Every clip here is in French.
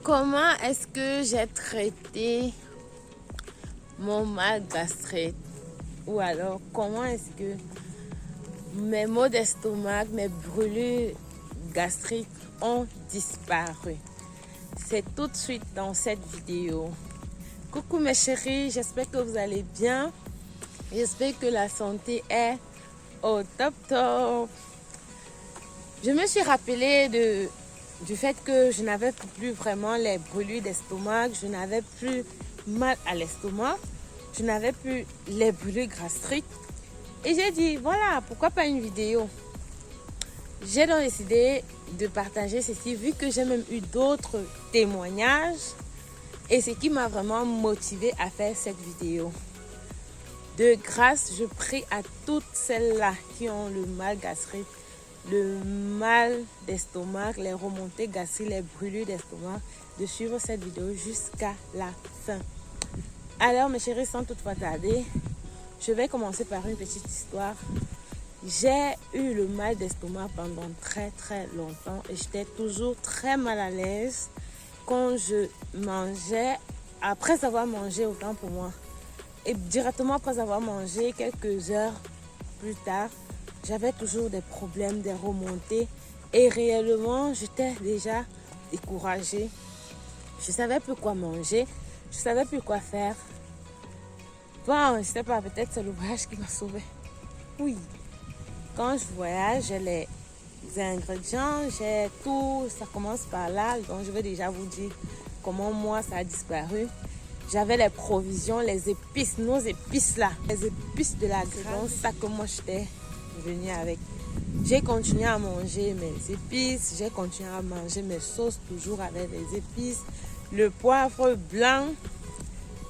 Comment est-ce que j'ai traité mon mal gastrique? Ou alors, comment est-ce que mes maux d'estomac, mes brûlures gastriques ont disparu? C'est tout de suite dans cette vidéo. Coucou mes chéris, j'espère que vous allez bien. J'espère que la santé est au top top. Je me suis rappelé du fait que je n'avais plus vraiment les brûlures d'estomac, je n'avais plus mal à l'estomac, je n'avais plus les brûlures gastriques. Et j'ai dit, voilà, pourquoi pas une vidéo? J'ai donc décidé de partager ceci, vu que j'ai même eu d'autres témoignages. Et ce qui m'a vraiment motivé à faire cette vidéo. De grâce, je prie à toutes celles-là qui ont le mal gastrique, le mal d'estomac, les remontées gastriques, les brûlures d'estomac, de suivre cette vidéo jusqu'à la fin. Alors mes chéris, sans toutefois tarder, je vais commencer par une petite histoire. J'ai eu le mal d'estomac pendant très longtemps et j'étais toujours très mal à l'aise quand je mangeais, après avoir mangé, autant pour moi. Et directement après avoir mangé, quelques heures plus tard, j'avais toujours des problèmes, des remontées. Et réellement, j'étais déjà découragée. Je ne savais plus quoi manger. Je ne savais plus quoi faire. Bon, je ne sais pas, peut-être c'est le voyage qui m'a sauvée. Oui. Quand je voyage, j'ai les ingrédients, j'ai tout. Ça commence par là. Donc, je vais déjà vous dire comment moi, ça a disparu. J'avais les provisions, les épices, nos épices là. Les épices de la grâce. C'est donc ça que moi, j'étais venue avec. J'ai continué à manger mes épices, j'ai continué à manger mes sauces toujours avec les épices, le poivre blanc,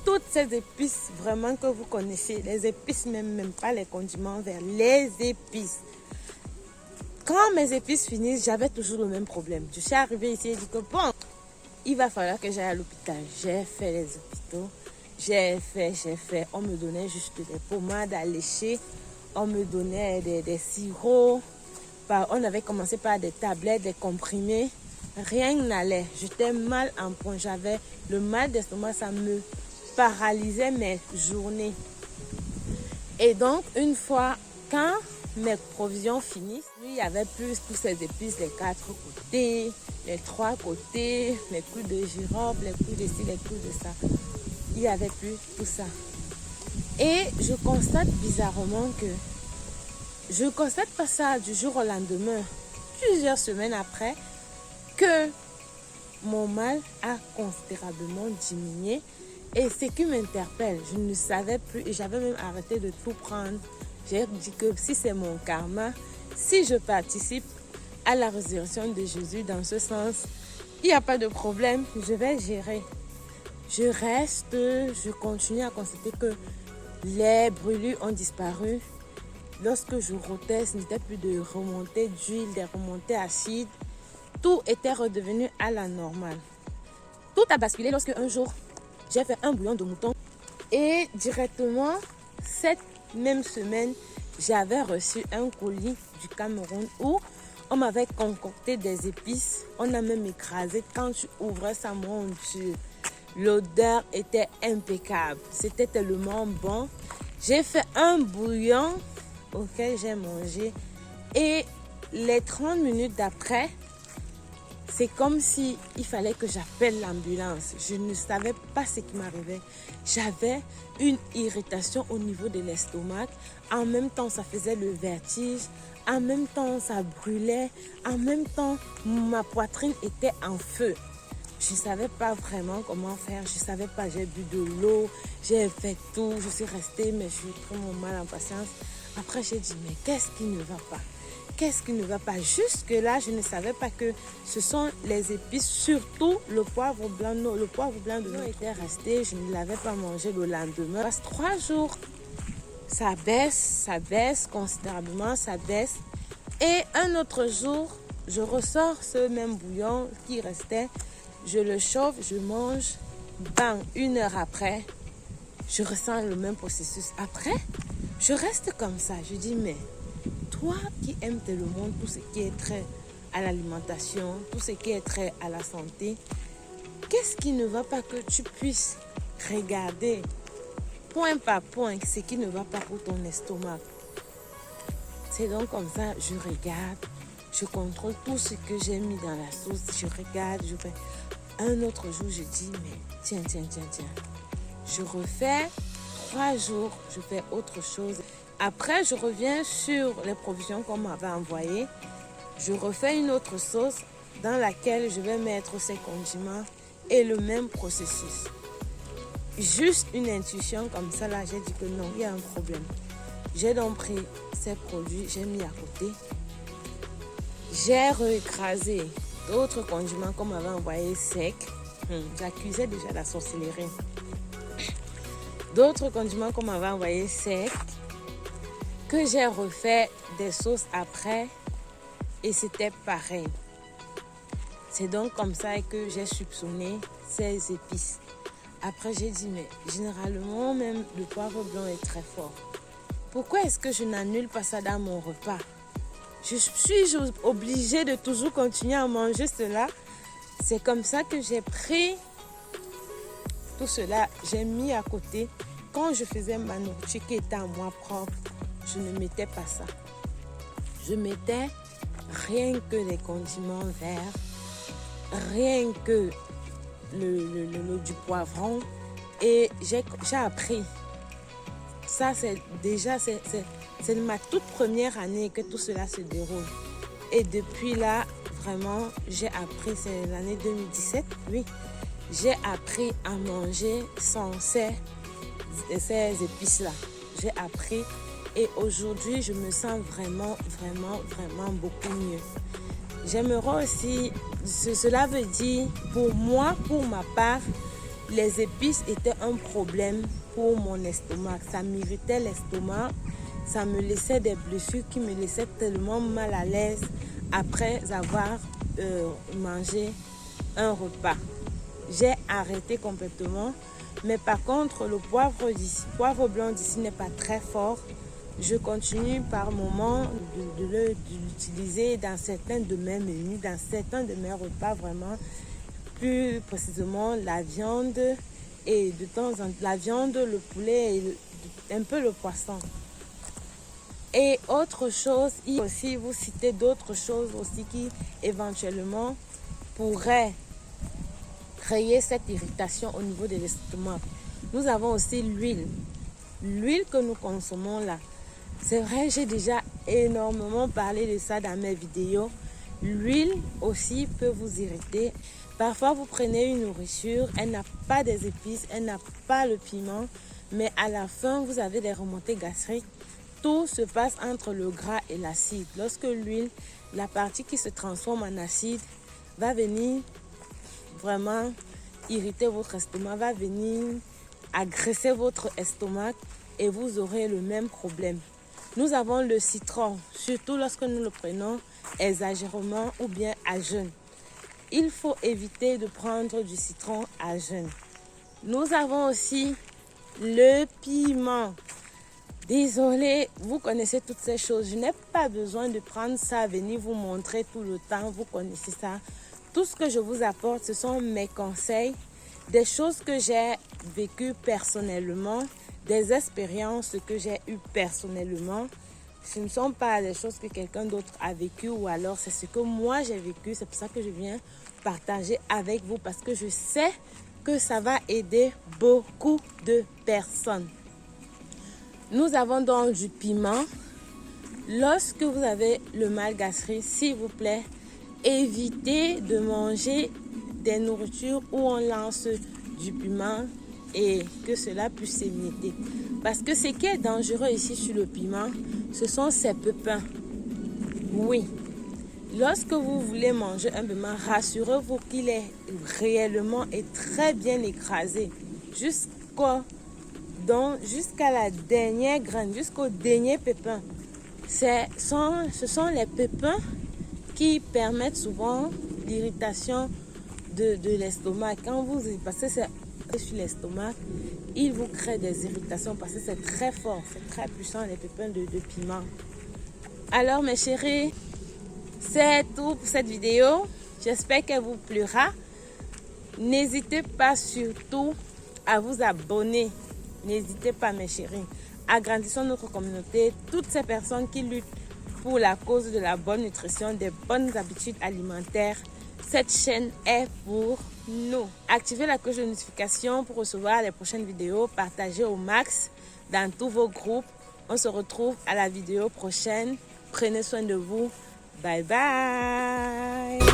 toutes ces épices vraiment que vous connaissez, les épices même pas les condiments verts, les épices. Quand mes épices finissent, j'avais toujours le même problème. Je suis arrivée ici et dit que bon, il va falloir que j'aille à l'hôpital. J'ai fait les hôpitaux, j'ai fait, on me donnait juste des pommades à lécher. On me donnait des sirops. On avait commencé par des tablettes, des comprimés. Rien n'allait. J'étais mal en point. J'avais le mal d'estomac. Ça me paralysait mes journées. Et donc, une fois, quand mes provisions finissent, il y avait plus tous ces épices, les 4 côtés, les 3 côtés, les coups de girofle, les coups de ci, les coups de ça. Il n'y avait plus tout ça. Et je constate bizarrement que je constate pas ça du jour au lendemain, plusieurs semaines après, que mon mal a considérablement diminué. Et ce qui m'interpelle, je ne savais plus et j'avais même arrêté de tout prendre. J'ai dit que si c'est mon karma, si je participe à la résurrection de Jésus dans ce sens, il n'y a pas de problème, je vais gérer. Je continue à constater que les brûlures ont disparu. Lorsque je rotais, ce n'était plus de remontées d'huile, des remontées acides. Tout était redevenu à la normale. Tout a basculé lorsque un jour, j'ai fait un bouillon de mouton. Et directement, cette même semaine, j'avais reçu un colis du Cameroun où on m'avait concocté des épices. On a même écrasé. Quand tu ouvrais ça, mon Dieu, l'odeur était impeccable. C'était tellement bon. J'ai fait un bouillon auquel j'ai mangé et les 30 minutes d'après, c'est comme si il fallait que j'appelle l'ambulance. Je ne savais pas ce qui m'arrivait. J'avais une irritation au niveau de l'estomac. En même temps, ça faisait le vertige. En même temps, ça brûlait. En même temps, ma poitrine était en feu. Je ne savais pas vraiment comment faire. Je ne savais pas. J'ai bu de l'eau. J'ai fait tout. Je suis restée, mais je suis trop mal en patience. Après, j'ai dit, mais qu'est-ce qui ne va pas? Qu'est-ce qui ne va pas? Jusque-là, je ne savais pas que ce sont les épices, surtout le poivre blanc. Non, le poivre blanc de nous était resté. Je ne l'avais pas mangé le lendemain. Passe 3 jours, ça baisse considérablement, ça baisse. Et un autre jour, je ressors ce même bouillon qui restait. Je le chauffe, je mange. Bang, 1 heure après, je ressens le même processus. Après, je reste comme ça. Je dis, mais toi qui aimes tellement tout ce qui est trait à l'alimentation, tout ce qui est trait à la santé, qu'est-ce qui ne va pas que tu puisses regarder point par point ce qui ne va pas pour ton estomac. C'est donc comme ça, je regarde, je contrôle tout ce que j'ai mis dans la sauce, je regarde, je fais. Un autre jour, je dis, mais tiens. Je refais 3 jours, je fais autre chose. Après, je reviens sur les provisions qu'on m'avait envoyées. Je refais une autre sauce dans laquelle je vais mettre ces condiments et le même processus. Juste une intuition comme ça, là, j'ai dit que non, il y a un problème. J'ai donc pris ces produits, j'ai mis à côté. J'ai réécrasé d'autres condiments qu'on m'avait envoyés secs. J'accusais déjà la sorcellerie. D'autres condiments qu'on m'avait envoyés secs, que j'ai refait des sauces après, et c'était pareil. C'est donc comme ça que j'ai soupçonné ces épices. Après, j'ai dit, mais généralement, même le poivre blanc est très fort. Pourquoi est-ce que je n'annule pas ça dans mon repas? Je suis obligée de toujours continuer à manger cela. C'est comme ça que j'ai pris tout cela, j'ai mis à côté. Quand je faisais ma nourriture qui était à moi propre, je ne mettais pas ça. Je mettais rien que les condiments verts, rien que du poivron, et j'ai appris. Ça, c'est ma toute première année que tout cela se déroule. Et depuis là, vraiment, j'ai appris, c'est l'année 2017, oui. J'ai appris à manger sans ces épices-là. J'ai appris et aujourd'hui, je me sens vraiment beaucoup mieux. J'aimerais aussi, cela veut dire, pour moi, pour ma part, les épices étaient un problème pour mon estomac. Ça m'irritait l'estomac, ça me laissait des blessures qui me laissaient tellement mal à l'aise après avoir mangé un repas. J'ai arrêté complètement, mais par contre, le poivre blanc d'ici n'est pas très fort. Je continue par moment de l'utiliser dans certains de mes menus, dans certains de mes repas vraiment. Plus précisément la viande et de temps en temps la viande, le poulet et un peu le poisson. Et autre chose, il faut aussi vous citer d'autres choses aussi qui éventuellement pourraient créer cette irritation au niveau de l'estomac. Nous avons aussi l'huile. L'huile que nous consommons là. C'est vrai, j'ai déjà énormément parlé de ça dans mes vidéos. L'huile aussi peut vous irriter. Parfois, vous prenez une nourriture, elle n'a pas des épices, elle n'a pas le piment, mais à la fin, vous avez des remontées gastriques. Tout se passe entre le gras et l'acide. Lorsque l'huile, la partie qui se transforme en acide, va venir vraiment irriter votre estomac, va venir agresser votre estomac et vous aurez le même problème. Nous avons le citron, surtout lorsque nous le prenons exagérément ou bien à jeûne. Il faut éviter de prendre du citron à jeûne. Nous avons aussi le piment. Désolée, vous connaissez toutes ces choses. Je n'ai pas besoin de prendre ça, venir vous montrer tout le temps. Vous connaissez ça. Tout ce que je vous apporte, ce sont mes conseils, des choses que j'ai vécues personnellement, des expériences que j'ai eues personnellement. Ce ne sont pas des choses que quelqu'un d'autre a vécues ou alors c'est ce que moi j'ai vécu. C'est pour ça que je viens partager avec vous parce que je sais que ça va aider beaucoup de personnes. Nous avons donc du piment. Lorsque vous avez le mal gastrique, s'il vous plaît, évitez de manger des nourritures où on lance du piment et que cela puisse s'émietter. Parce que ce qui est dangereux ici sur le piment, ce sont ces pépins. Oui. Lorsque vous voulez manger un piment, rassurez-vous qu'il est réellement et très bien écrasé jusqu'à la dernière graine, jusqu'au dernier pépin. Ce sont les pépins qui permettent souvent l'irritation de l'estomac. Quand vous y passez sur l'estomac, il vous crée des irritations parce que c'est très fort, c'est très puissant les pépins de piment. Alors mes chéris, c'est tout pour cette vidéo. J'espère qu'elle vous plaira. N'hésitez pas surtout à vous abonner. N'hésitez pas, mes chéris. Agrandissons notre communauté. Toutes ces personnes qui luttent pour la cause de la bonne nutrition, des bonnes habitudes alimentaires. Cette chaîne est pour nous. Activez la cloche de notification pour recevoir les prochaines vidéos. Partagez au max dans tous vos groupes. On se retrouve à la vidéo prochaine. Prenez soin de vous. Bye bye.